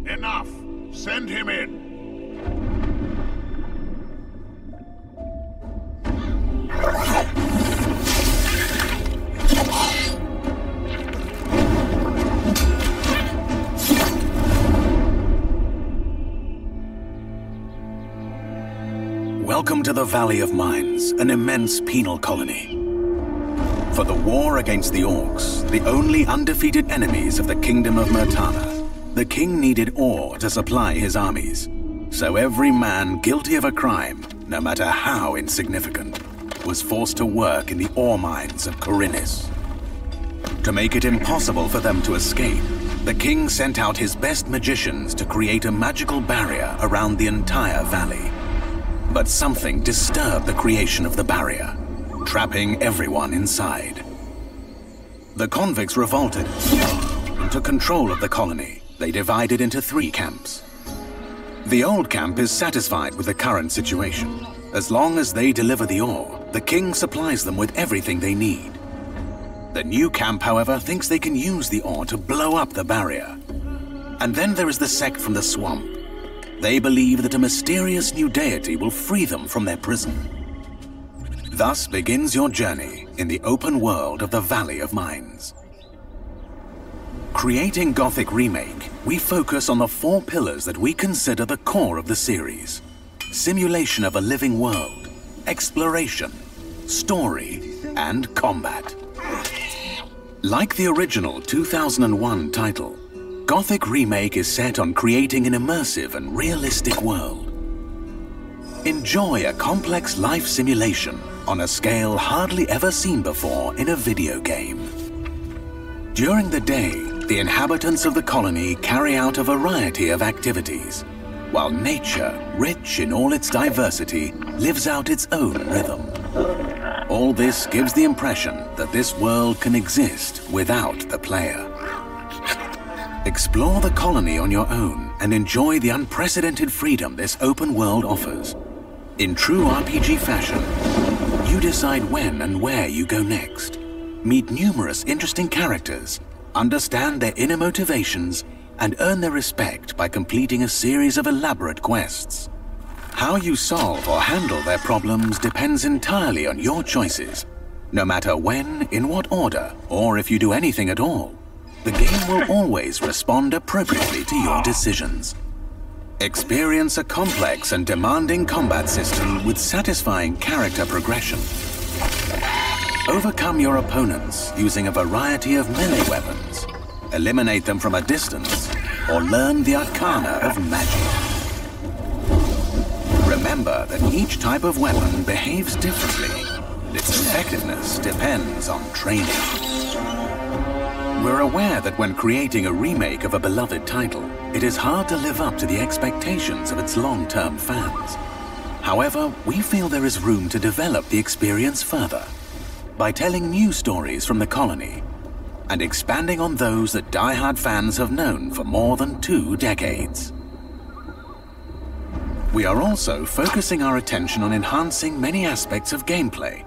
Enough! Send him in! Welcome to the Valley of Mines, an immense penal colony. For the war against the Orcs, the only undefeated enemies of the Kingdom of Murtana, the king needed ore to supply his armies. So every man guilty of a crime, no matter how insignificant, was forced to work in the ore mines of Khorinis. To make it impossible for them to escape, the king sent out his best magicians to create a magical barrier around the entire valley. But something disturbed the creation of the barrier, trapping everyone inside. The convicts revolted and took control of the colony. They divided into 3 camps. The old camp is satisfied with the current situation. As long as they deliver the ore, the king supplies them with everything they need. The new camp, however, thinks they can use the ore to blow up the barrier. And then there is the sect from the swamp. They believe that a mysterious new deity will free them from their prison. Thus begins your journey in the open world of the Valley of Mines. Creating Gohtic Remake, we focus on the 4 pillars that we consider the core of the series: simulation of a living world, exploration, story, and combat. Like the original 2001 title, Gohtic Remake is set on creating an immersive and realistic world. Enjoy a complex life simulation on a scale hardly ever seen before in a video game. During the day, the inhabitants of the colony carry out a variety of activities, while nature, rich in all its diversity, lives out its own rhythm. All this gives the impression that this world can exist without the player. Explore the colony on your own and enjoy the unprecedented freedom this open world offers. In true RPG fashion, you decide when and where you go next. Meet numerous interesting characters, understand their inner motivations, and earn their respect by completing a series of elaborate quests. How you solve or handle their problems depends entirely on your choices, no matter when, in what order, or if you do anything at all. The game will always respond appropriately to your decisions. Experience a complex and demanding combat system with satisfying character progression. Overcome your opponents using a variety of melee weapons. Eliminate them from a distance, or learn the arcana of magic. Remember that each type of weapon behaves differently. Its effectiveness depends on training. We're aware that when creating a remake of a beloved title, it is hard to live up to the expectations of its long-term fans. However, we feel there is room to develop the experience further by telling new stories from the colony and expanding on those that die-hard fans have known for more than 2 decades. We are also focusing our attention on enhancing many aspects of gameplay,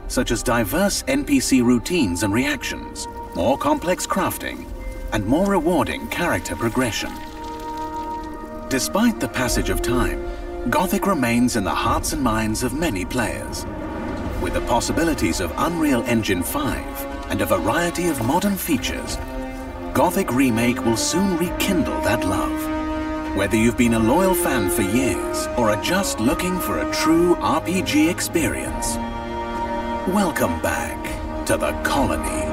such as diverse NPC routines and reactions, more complex crafting, and more rewarding character progression. Despite the passage of time, Gohtic remains in the hearts and minds of many players. With the possibilities of Unreal Engine 5 and a variety of modern features, Gohtic Remake will soon rekindle that love. Whether you've been a loyal fan for years or are just looking for a true RPG experience, welcome back to the colony.